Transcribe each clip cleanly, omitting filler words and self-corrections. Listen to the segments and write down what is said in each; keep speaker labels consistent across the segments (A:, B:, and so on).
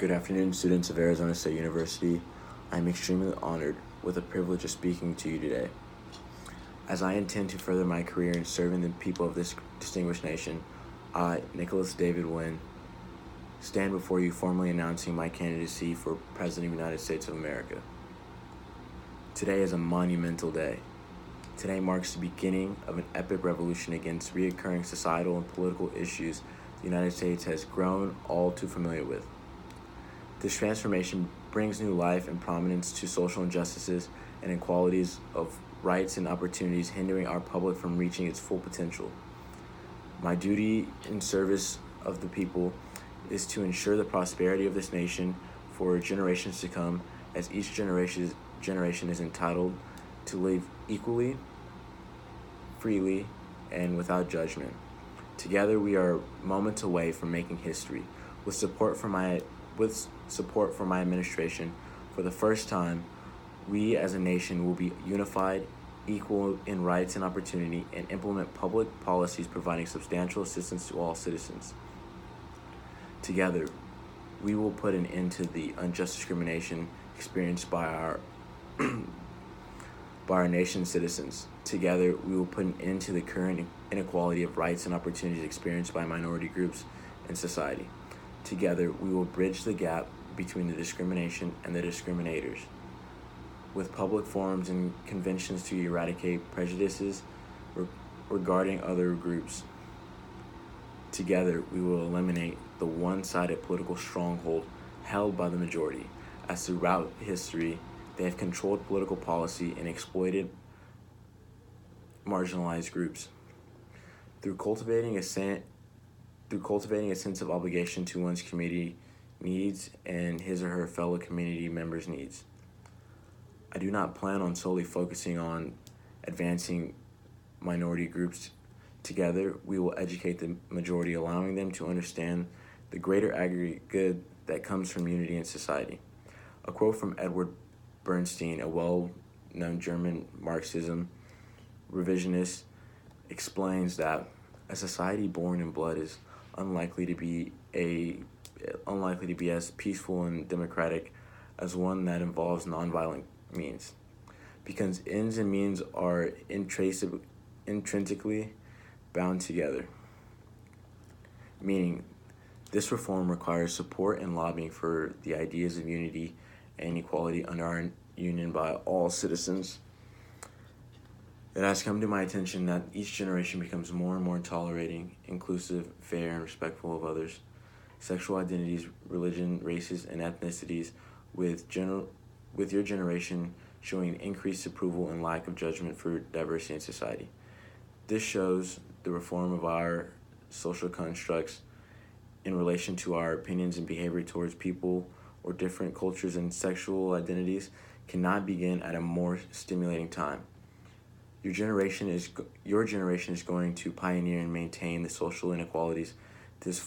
A: Good afternoon, students of Arizona State University. I am extremely honored with the privilege of speaking to you today. As I intend to further my career in serving the people of this distinguished nation, I, Nicholas David Wynn, stand before you formally announcing my candidacy for President of the United States of America. Today is a monumental day. Today marks the beginning of an epic revolution against recurring societal and political issues the United States has grown all too familiar with. This transformation brings new life and prominence to social injustices and inequalities of rights and opportunities, hindering our public from reaching its full potential. My duty in service of the people is to ensure the prosperity of this nation for generations to come, as each generation is entitled to live equally, freely, and without judgment. Together, we are moments away from making history. With support from my administration, for the first time, we as a nation will be unified, equal in rights and opportunity, and implement public policies providing substantial assistance to all citizens. Together, we will put an end to the unjust discrimination experienced by our nation's citizens. Together, we will put an end to the current inequality of rights and opportunities experienced by minority groups in society. Together, we will bridge the gap between the discrimination and the discriminators, with public forums and conventions to eradicate prejudices regarding other groups. Together, we will eliminate the one-sided political stronghold held by the majority, as throughout history, they have controlled political policy and exploited marginalized groups. Through cultivating a sense of obligation to one's community needs and his or her fellow community members' needs. I do not plan on solely focusing on advancing minority groups. Together, we will educate the majority, allowing them to understand the greater aggregate good that comes from unity in society. A quote from Edward Bernstein, a well-known German Marxism revisionist, explains that a society born in blood is unlikely to be as peaceful and democratic as one that involves nonviolent means, because ends and means are intrinsically bound together. Meaning, this reform requires support and lobbying for the ideas of unity and equality under our union by all citizens. It has come to my attention that each generation becomes more and more tolerating, inclusive, fair, and respectful of others' sexual identities, religion, races, and ethnicities, with your generation showing increased approval and lack of judgment for diversity in society. This shows the reform of our social constructs in relation to our opinions and behavior towards people or different cultures and sexual identities cannot begin at a more stimulating time. Your generation is going to pioneer and maintain the social inequalities this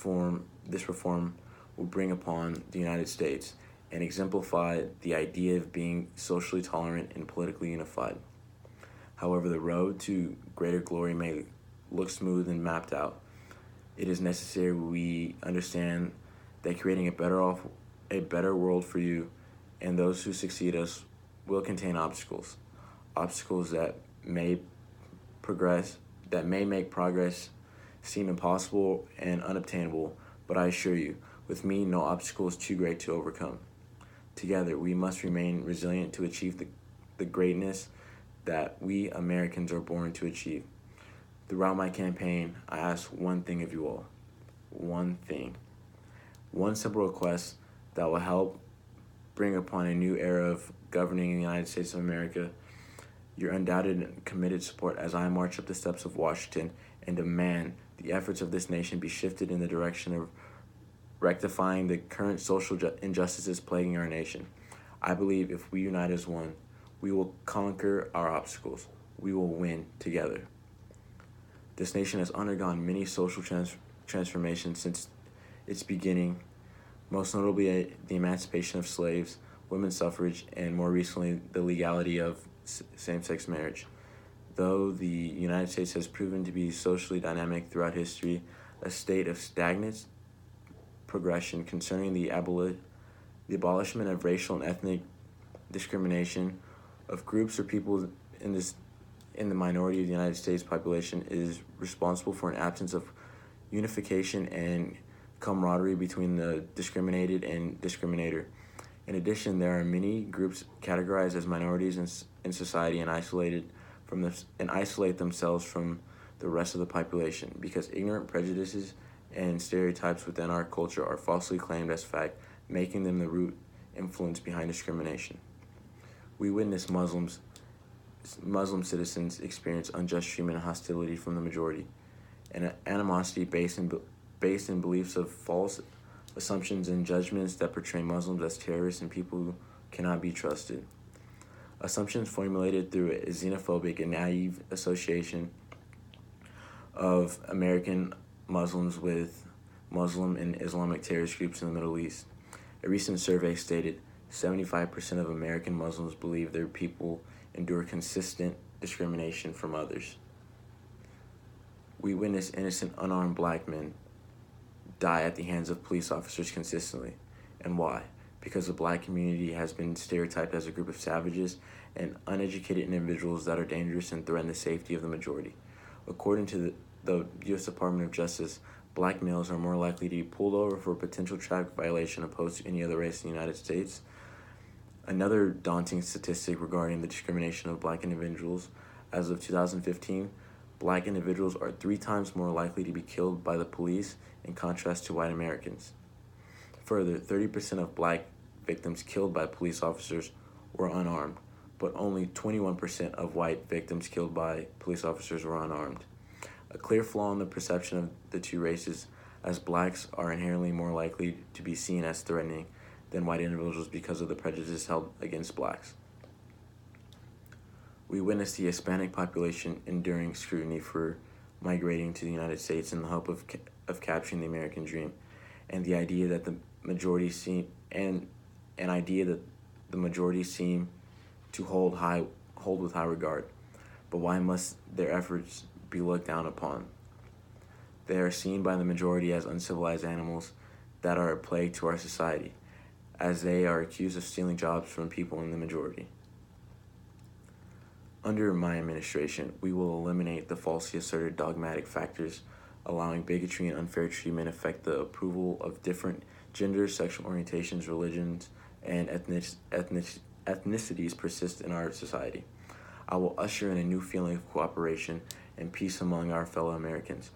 A: reform will bring upon the United States and exemplify the idea of being socially tolerant and politically unified. However, the road to greater glory may look smooth and mapped out. It is necessary we understand that creating a better world for you and those who succeed us will contain obstacles that may make progress seem impossible and unobtainable, but I assure you, with me, no obstacle is too great to overcome. Together, we must remain resilient to achieve the greatness that we Americans are born to achieve. Throughout my campaign, I ask one thing of you all. One thing. One simple request that will help bring upon a new era of governing in the United States of America. Your undoubted and committed support as I march up the steps of Washington and demand the efforts of this nation be shifted in the direction of rectifying the current social injustices plaguing our nation. I believe if we unite as one, we will conquer our obstacles. We will win together. This nation has undergone many social transformations since its beginning, most notably the emancipation of slaves, women's suffrage, and more recently the legality of same-sex marriage. Though the United States has proven to be socially dynamic throughout history, a state of stagnant progression concerning the The abolishment of racial and ethnic discrimination of groups or people in the minority of the United States population is responsible for an absence of unification and camaraderie between the discriminated and discriminator. In addition, there are many groups categorized as minorities in society and isolate themselves from the rest of the population because ignorant prejudices and stereotypes within our culture are falsely claimed as fact, making them the root influence behind discrimination. We witness Muslim citizens experience unjust treatment and hostility from the majority, and animosity based in beliefs of false assumptions and judgments that portray Muslims as terrorists and people who cannot be trusted. Assumptions formulated through a xenophobic and naive association of American Muslims with Muslim and Islamic terrorist groups in the Middle East. A recent survey stated 75% of American Muslims believe their people endure consistent discrimination from others. We witness innocent, unarmed black men die at the hands of police officers consistently. And why? Because the black community has been stereotyped as a group of savages and uneducated individuals that are dangerous and threaten the safety of the majority. According to the U.S. Department of Justice, black males are more likely to be pulled over for a potential traffic violation opposed to any other race in the United States. Another daunting statistic regarding the discrimination of black individuals, as of 2015, black individuals are 3 times more likely to be killed by the police in contrast to white Americans. Further, 30% of black victims killed by police officers were unarmed, but only 21% of white victims killed by police officers were unarmed. A clear flaw in the perception of the two races, as blacks are inherently more likely to be seen as threatening than white individuals because of the prejudice held against blacks. We witness the Hispanic population enduring scrutiny for migrating to the United States in the hope of capturing the American dream, and the idea that the majority seem to hold with high regard. But why must their efforts be looked down upon? They are seen by the majority as uncivilized animals that are a plague to our society, as they are accused of stealing jobs from people in the majority. Under my administration, we will eliminate the falsely asserted dogmatic factors allowing bigotry and unfair treatment affect the approval of different genders, sexual orientations, religions, and ethnicities persist in our society. I will usher in a new feeling of cooperation and peace among our fellow Americans,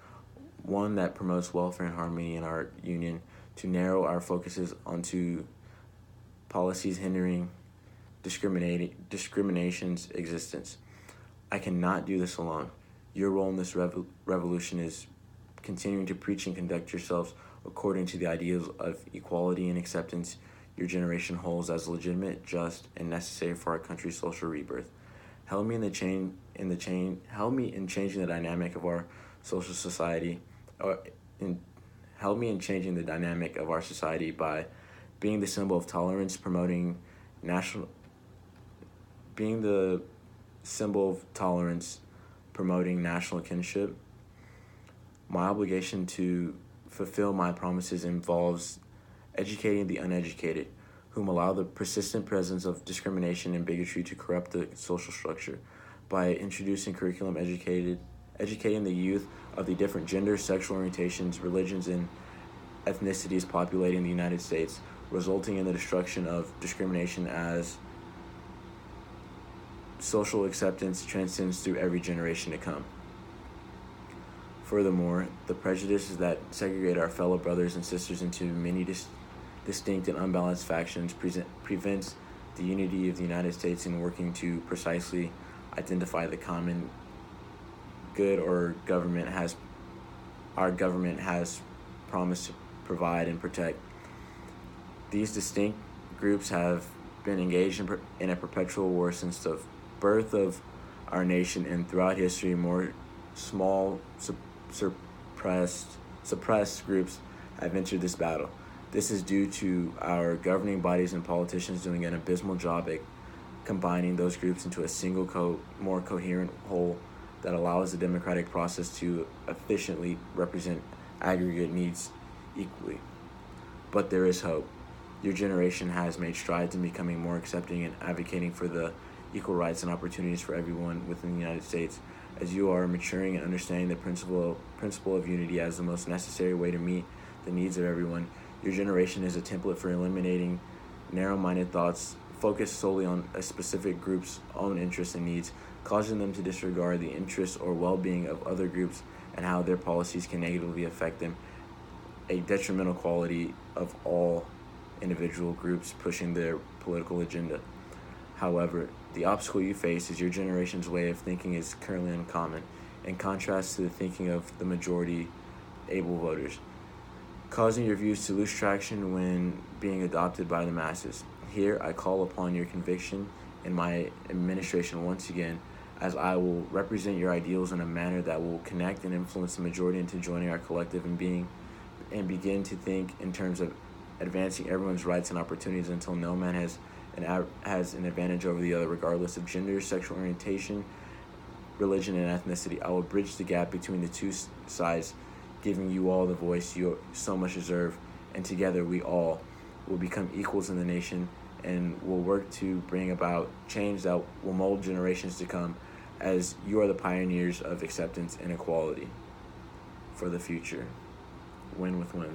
A: one that promotes welfare and harmony in our union, to narrow our focuses onto policies hindering discrimination's existence. I cannot do this alone. Your role in this revolution is continuing to preach and conduct yourselves according to the ideals of equality and acceptance your generation holds as legitimate, just, and necessary for our country's social rebirth. Help me in changing the dynamic of our social society, help me in changing the dynamic of our society by being the symbol of tolerance, promoting national kinship. My obligation to fulfill my promises involves educating the uneducated, whom allow the persistent presence of discrimination and bigotry to corrupt the social structure, by introducing curriculum educating the youth of the different genders, sexual orientations, religions, and ethnicities populating the United States, resulting in the destruction of discrimination as social acceptance transcends through every generation to come. Furthermore, the prejudices that segregate our fellow brothers and sisters into many distinct and unbalanced factions prevents the unity of the United States in working to precisely identify the common good our government has promised to provide and protect. These distinct groups have been engaged in a perpetual war since the birth of our nation, and throughout history, more small, suppressed groups have entered this battle. This is due to our governing bodies and politicians doing an abysmal job at combining those groups into a single, more coherent whole that allows the democratic process to efficiently represent aggregate needs equally. But there is hope. Your generation has made strides in becoming more accepting and advocating for the equal rights and opportunities for everyone within the United States. As you are maturing and understanding the principle of unity as the most necessary way to meet the needs of everyone, your generation is a template for eliminating narrow-minded thoughts focused solely on a specific group's own interests and needs, causing them to disregard the interests or well-being of other groups and how their policies can negatively affect them, a detrimental quality of all individual groups pushing their political agenda. However, the obstacle you face is your generation's way of thinking is currently uncommon, in contrast to the thinking of the majority able voters, causing your views to lose traction when being adopted by the masses. Here, I call upon your conviction in my administration once again, as I will represent your ideals in a manner that will connect and influence the majority into joining our collective and begin to think in terms of advancing everyone's rights and opportunities until no man has an advantage over the other, regardless of gender, sexual orientation, religion, and ethnicity. I will bridge the gap between the two sides, giving you all the voice you so much deserve, and together we all will become equals in the nation and will work to bring about change that will mold generations to come, as you are the pioneers of acceptance and equality for the future. Win with win.